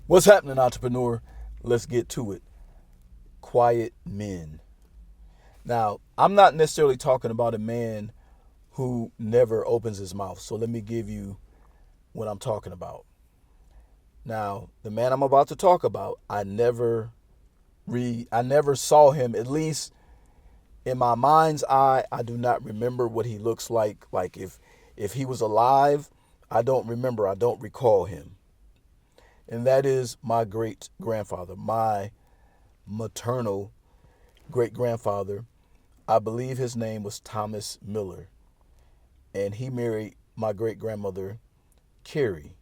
What's happening, entrepreneur? Let's get to it. Quiet men. Now, I'm not necessarily talking about a man who never opens his mouth. So let me give you what I'm talking about. Now, the man I'm about to talk about, I never saw him, at least in my mind's eye. I do not remember what he looks like. Like if he was alive, I don't recall him. And that is my great grandfather, my maternal great grandfather. I believe his name was Thomas Miller, and he married my great grandmother, Carrie.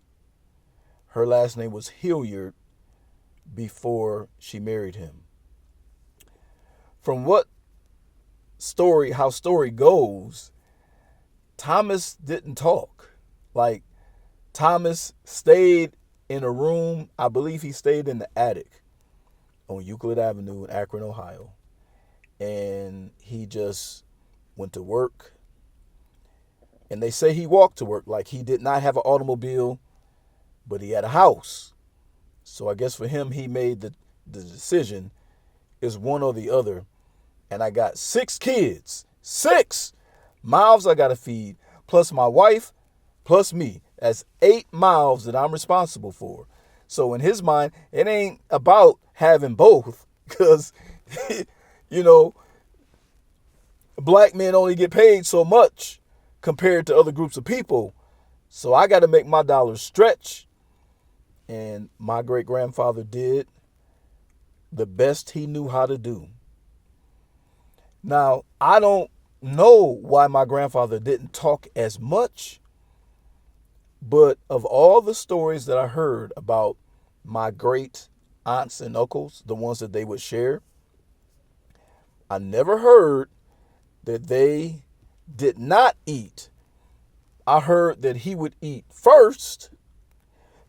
Her last name was Hilliard before she married him. From how story goes, Thomas didn't talk. Like, Thomas stayed in a room. I believe he stayed in the attic on Euclid Avenue in Akron, Ohio. And he just went to work. And they say he walked to work. Like, he did not have an automobile, but he had a house. So I guess for him, he made the decision is one or the other. And I got 6 kids, 6 mouths I got to feed, plus my wife, plus me. That's 8 mouths that I'm responsible for. So in his mind, it ain't about having both, because, you know, black men only get paid so much compared to other groups of people. So I got to make my dollars stretch. And my great grandfather did the best he knew how to do. Now, I don't know why my grandfather didn't talk as much, but of all the stories that I heard about my great aunts and uncles, the ones that they would share, I never heard that they did not eat. I heard that he would eat first,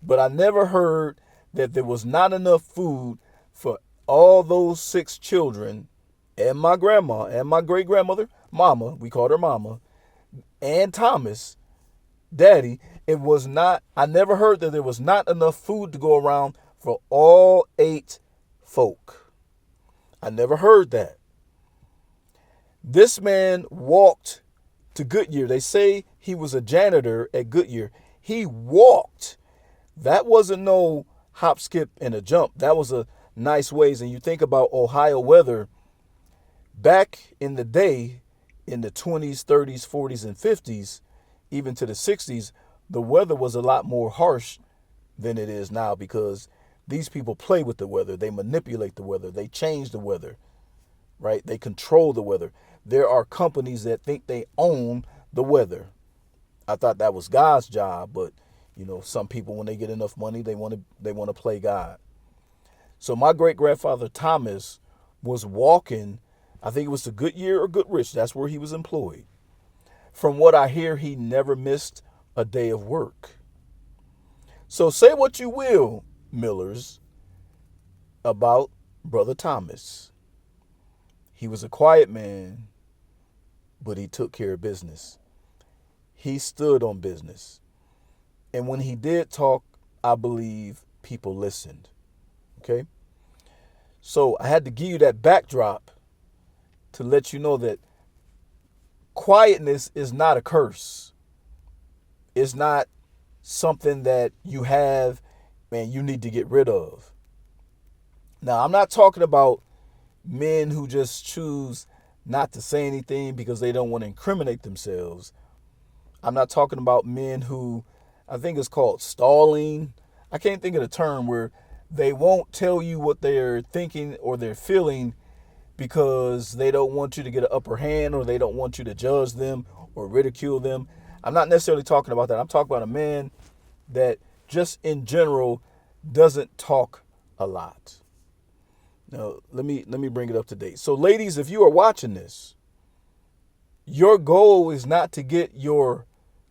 but I never heard that there was not enough food for all those 6 children and my grandma and my great grandmother, mama, we called her mama, and Thomas, daddy. I never heard that there was not enough food to go around for all 8 folk. I never heard that. This man walked to Goodyear. They say he was a janitor at Goodyear. He walked. That wasn't no hop, skip, and a jump. That was a nice ways. And you think about Ohio weather back in the day, in the 20s, 30s, 40s, and 50s, even to the 60s, the weather was a lot more harsh than it is now, because these people play with the weather. They manipulate the weather. They change the weather, right? They control the weather. There are companies that think they own the weather. I thought that was God's job, but some people, when they get enough money, they want to play God. So my great grandfather Thomas was walking. I think it was to Goodyear or Goodrich. That's where he was employed. From what I hear, he never missed a day of work. So say what you will, Millers, about Brother Thomas. He was a quiet man, but he took care of business. He stood on business. And when he did talk, I believe people listened. Okay? So I had to give you that backdrop to let you know that quietness is not a curse. It's not something that you have and you need to get rid of. Now, I'm not talking about men who just choose not to say anything because they don't want to incriminate themselves. I'm not talking about men who, I think it's called stalling. I can't think of the term, where they won't tell you what they're thinking or they're feeling because they don't want you to get an upper hand, or they don't want you to judge them or ridicule them. I'm not necessarily talking about that. I'm talking about a man that just in general doesn't talk a lot. Now, let me bring it up to date. So ladies, if you are watching this, your goal is not to get your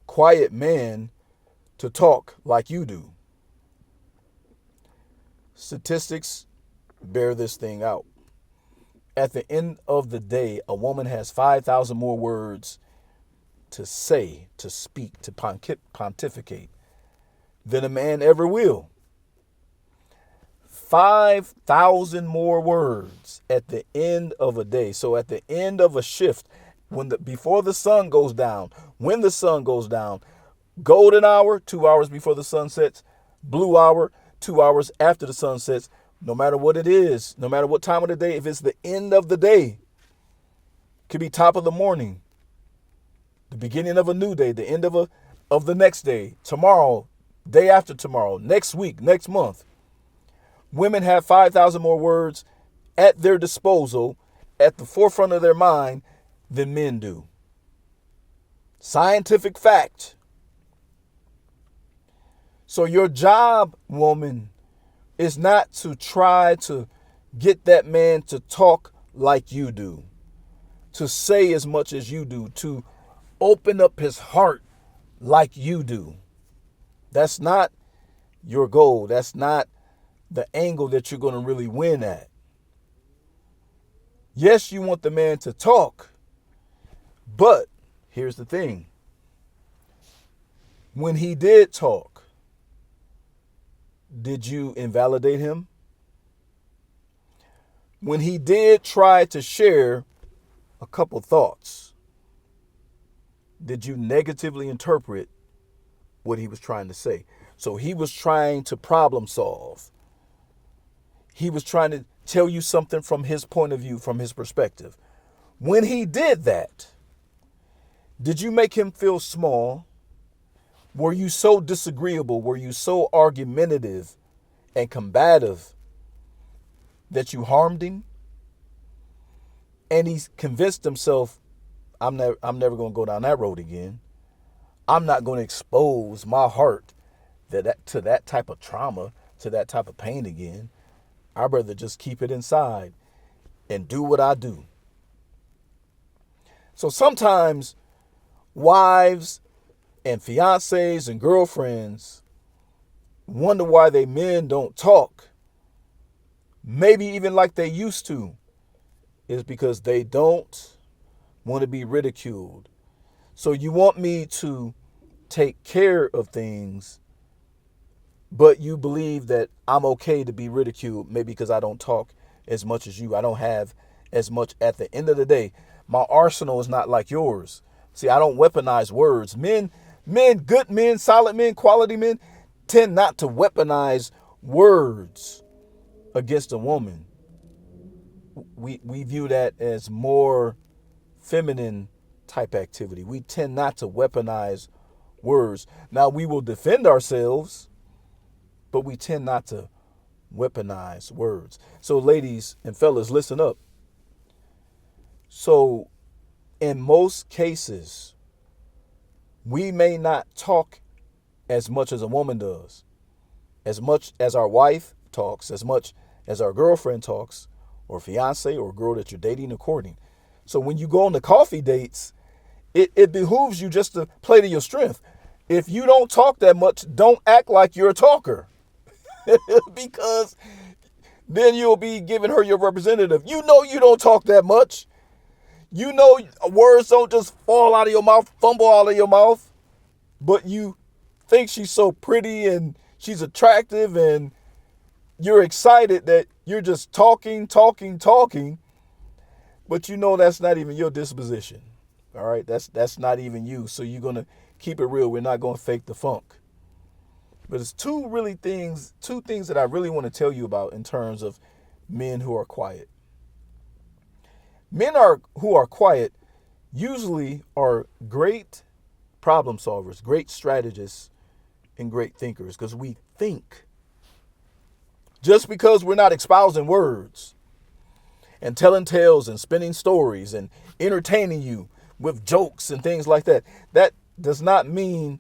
quiet man to talk like you do. Statistics bear this thing out. At the end of the day, a woman has 5,000 more words to say, to speak, to pontificate than a man ever will. 5,000 more words at the end of a day. So at the end of a shift, before the sun goes down, when the sun goes down, golden hour, 2 hours before the sun sets, blue hour, 2 hours after the sun sets, no matter what it is, no matter what time of the day, if it's the end of the day, could be top of the morning, the beginning of a new day, the end of the next day, tomorrow, day after tomorrow, next week, next month. Women have 5,000 more words at their disposal, at the forefront of their mind, than men do. Scientific fact. So your job, woman, is not to try to get that man to talk like you do, to say as much as you do, to open up his heart like you do. That's not your goal. That's not the angle that you're going to really win at. Yes, you want the man to talk, but here's the thing. When he did talk, did you invalidate him? When he did try to share a couple thoughts, did you negatively interpret what he was trying to say? So he was trying to problem solve. He was trying to tell you something from his point of view, from his perspective. When he did that, did you make him feel small? Were you so disagreeable? Were you so argumentative and combative that you harmed him? And he's convinced himself, I'm never going to go down that road again. I'm not going to expose my heart to that type of trauma, to that type of pain again. I'd rather just keep it inside and do what I do. So sometimes wives and fiancés and girlfriends wonder why they men don't talk, maybe even like they used to, is because they don't want to be ridiculed. So you want me to take care of things, but you believe that I'm okay to be ridiculed, maybe because I don't talk as much as you. I don't have as much. At the end of the day, my arsenal is not like yours. See, I don't weaponize words. Men, good men, solid men, quality men, tend not to weaponize words against a woman. We view that as more feminine type activity. We tend not to weaponize words. Now, we will defend ourselves, but we tend not to weaponize words. So ladies and fellas, listen up. So in most cases, we may not talk as much as a woman does, as much as our wife talks, as much as our girlfriend talks, or fiance, or girl that you're dating or courting. So when you go on the coffee dates, it behooves you just to play to your strength. If you don't talk that much, don't act like you're a talker. Because then you'll be giving her your representative. You know you don't talk that much. You know words don't just fall out of your mouth, fumble out of your mouth. But you think she's so pretty and she's attractive and you're excited that you're just talking. But you know that's not even your disposition. All right, that's not even you. So you're going to keep it real. We're not going to fake the funk. But it's two things that I really want to tell you about in terms of men who are quiet. Men who are quiet usually are great problem solvers, great strategists, and great thinkers, because we think. Just because we're not espousing words and telling tales and spinning stories and entertaining you with jokes and things like that, that does not mean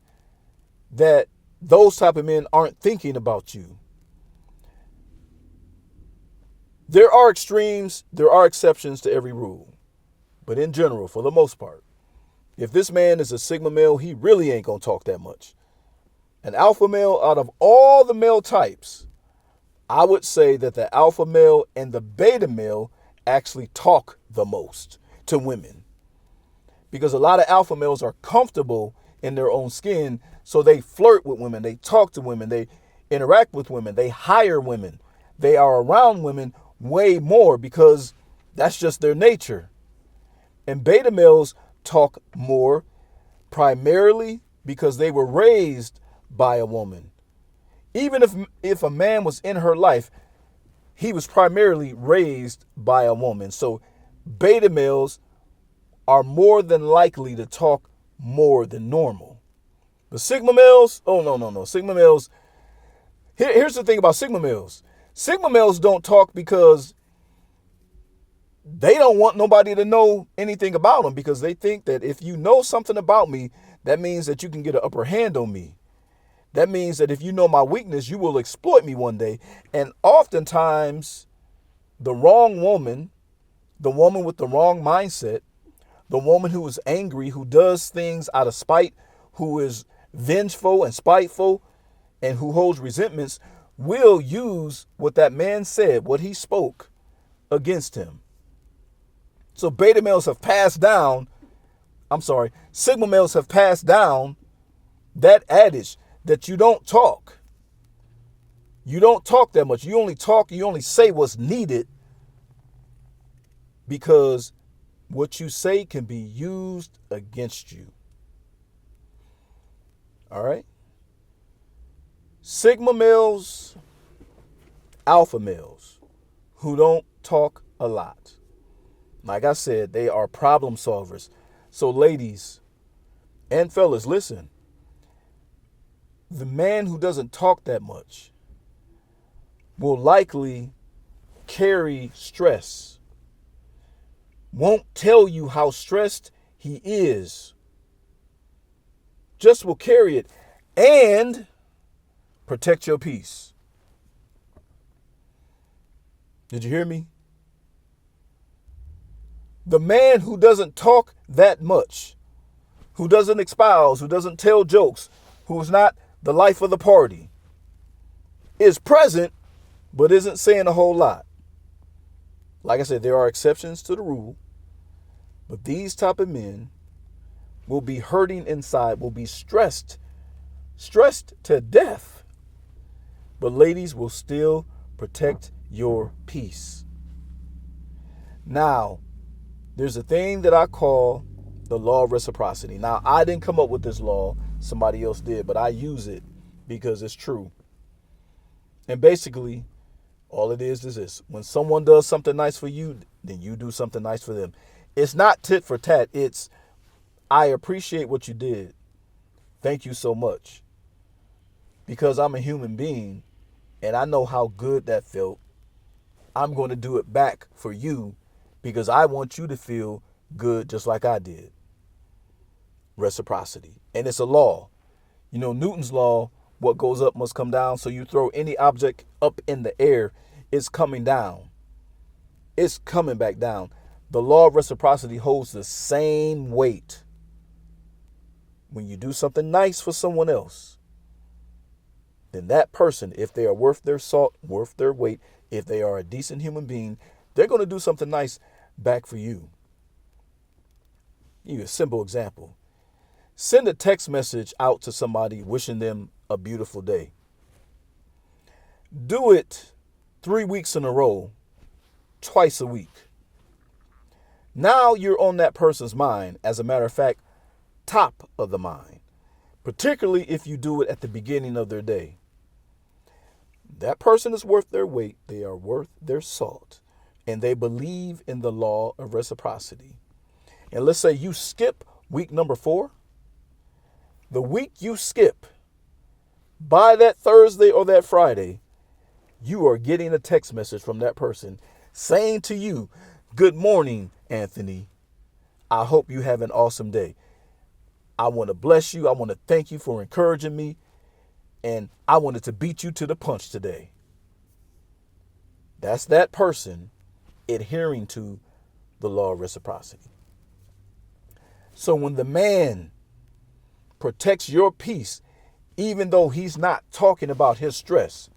that those type of men aren't thinking about you. There are extremes, there are exceptions to every rule. But in general, for the most part, if this man is a Sigma male, he really ain't going to talk that much. An alpha male, out of all the male types, I would say that the alpha male and the beta male actually talk the most to women. Because a lot of alpha males are comfortable in their own skin, so they flirt with women, they talk to women, they interact with women, they hire women they are around women way more because that's just their nature. And beta males talk more primarily because they were raised by a woman. Even if a man was in her life, he was primarily raised by a woman. So beta males are more than likely to talk more than normal. The sigma males, oh no. Sigma males, here's the thing about sigma males. Sigma males don't talk because they don't want nobody to know anything about them, because they think that if you know something about me, that means that you can get an upper hand on me. That means that if you know my weakness, you will exploit me one day. And oftentimes, the wrong woman, the woman with the wrong mindset, the woman who is angry, who does things out of spite, who is vengeful and spiteful, and who holds resentments, will use what that man said, what he spoke, against him. So beta males have passed down, sigma males have passed down that adage that you don't talk. You don't talk that much. You only say what's needed, because what you say can be used against you. All right? Sigma males, alpha males, who don't talk a lot. Like I said, they are problem solvers. So ladies and fellas, listen. The man who doesn't talk that much will likely carry stress. Won't tell you how stressed he is. Just will carry it and protect your peace. Did you hear me? The man who doesn't talk that much, who doesn't espouse, who doesn't tell jokes, who is not the life of the party, is present but isn't saying a whole lot. Like I said, there are exceptions to the rule, but these type of men will be hurting inside, will be stressed to death. But ladies will still protect your peace. Now, there's a thing that I call the law of reciprocity. Now, I didn't come up with this law, somebody else did, but I use it because it's true. And basically, all it is this. When someone does something nice for you, then you do something nice for them. It's not tit for tat. It's, I appreciate what you did. Thank you so much. Because I'm a human being and I know how good that felt. I'm going to do it back for you because I want you to feel good just like I did. Reciprocity. And it's a law. You know, Newton's law, what goes up must come down. So you throw any object up in the air, it's coming down. It's coming back down. The law of reciprocity holds the same weight. When you do something nice for someone else, then that person, if they are worth their salt, worth their weight, if they are a decent human being, they're going to do something nice back for you. Give you a simple example. Send a text message out to somebody wishing them a beautiful day. Do it 3 weeks in a row, twice a week. Now you're on that person's mind. As a matter of fact, top of the mind, particularly if you do it at the beginning of their day. That person is worth their weight. They are worth their salt. And they believe in the law of reciprocity. And let's say you skip week number 4. The week you skip, by that Thursday or that Friday, you are getting a text message from that person saying to you, "Good morning, Anthony. I hope you have an awesome day. I want to bless you. I want to thank you for encouraging me. And I wanted to beat you to the punch today." That's that person adhering to the law of reciprocity. So when the man protects your peace, even though he's not talking about his stress,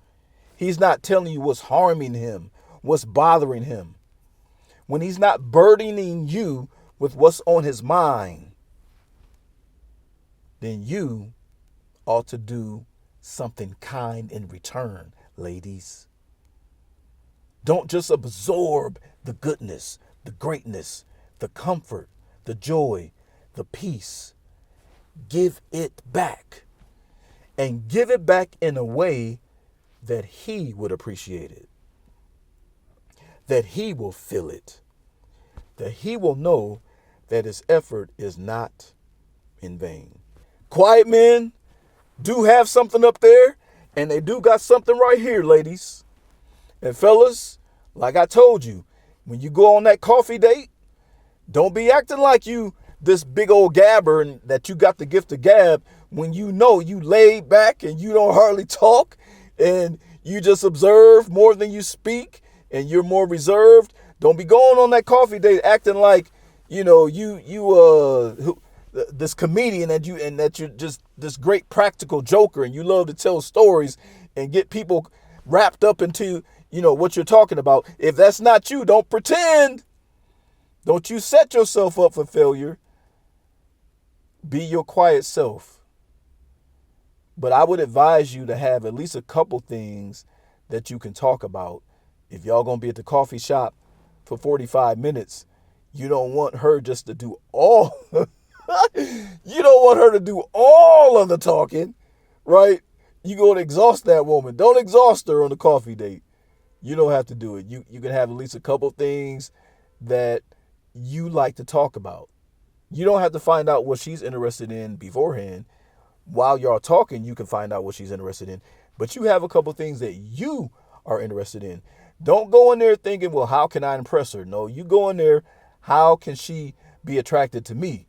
he's not telling you what's harming him, what's bothering him, when he's not burdening you with what's on his mind, then you ought to do something kind in return, ladies. Don't just absorb the goodness, the greatness, the comfort, the joy, the peace. Give it back. And give it back in a way that he would appreciate it, that he will feel it, that he will know that his effort is not in vain. Quiet men do have something up there, and they do got something right here, ladies. And fellas, like I told you, when you go on that coffee date, don't be acting like you this big old gabber and that you got the gift of gab when you know you laid back and you don't hardly talk and you just observe more than you speak and you're more reserved. Don't be going on that coffee date acting like, this comedian that you're just this great practical joker and you love to tell stories and get people wrapped up into, what you're talking about. If that's not you, don't pretend. Don't you set yourself up for failure. Be your quiet self. But I would advise you to have at least a couple things that you can talk about. If y'all gonna be at the coffee shop for 45 minutes, you don't want her just to do all you don't want her to do all of the talking, right? You're gonna exhaust that woman. Don't exhaust her on the coffee date. You don't have to do it. You can have at least a couple things that you like to talk about. You don't have to find out what she's interested in beforehand. While y'all talking, you can find out what she's interested in. But you have a couple things that you are interested in. Don't go in there thinking, well, how can I impress her? No, you go in there, how can she be attracted to me?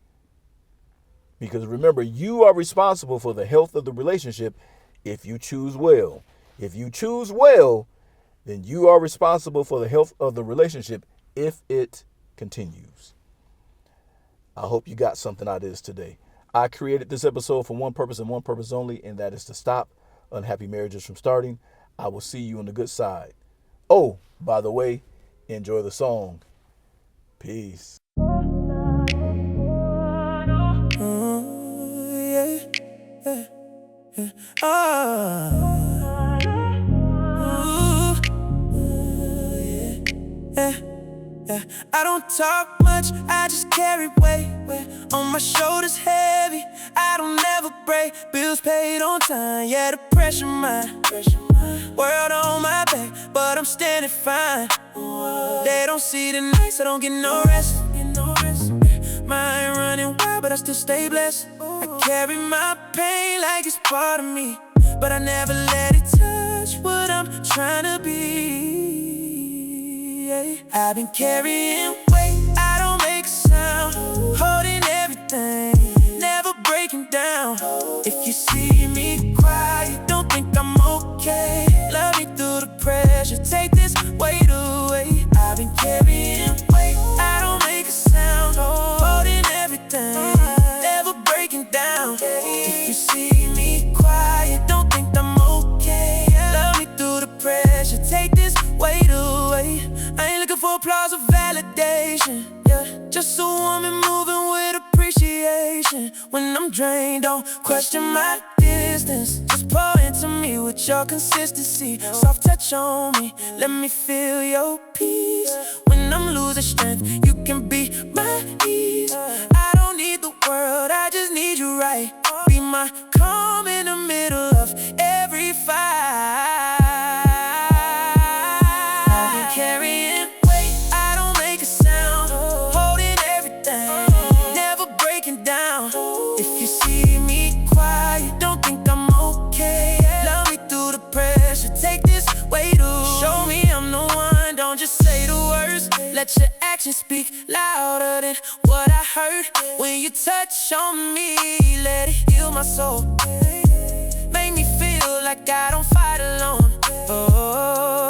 Because remember, you are responsible for the health of the relationship if you choose well. If you choose well, then you are responsible for the health of the relationship if it continues. I hope you got something out of this today. I created this episode for one purpose and one purpose only, and that is to stop unhappy marriages from starting. I will see you on the good side. Oh, by the way, enjoy the song. Peace. I don't talk much, I just carry weight. On my shoulders heavy, I don't ever break. Bills paid on time, yeah, the pressure mine. World on my back, but I'm standing fine. They don't see the nights, I don't get no rest. Mind running wild, but I still stay blessed. I carry my pain like it's part of me, but I never let it touch what I'm trying to be. I've been carrying weight, I don't make a sound. Holding everything, never breaking down. If you see me quiet, don't think I'm okay. Love me through the pressure, take this weight away. I've been carrying weight, I don't make a sound. Holding everything, never breaking down. If you see me quiet, don't think I'm okay. Love me through the pressure, take this weight away. I ain't looking for applause or validation, yeah. Just a woman moving with appreciation. When I'm drained, don't question my distance. Just pour into me with your consistency. Soft touch on me, let me feel your peace. When I'm losing strength, you can be my ease. I don't need the world, I just need you right. Be my calm in the middle of every fight. If you see me quiet, don't think I'm okay. Love me through the pressure, take this weight away. Show me I'm the one, don't just say the words. Let your actions speak louder than what I heard. When you touch on me, let it heal my soul. Make me feel like I don't fight alone. Oh.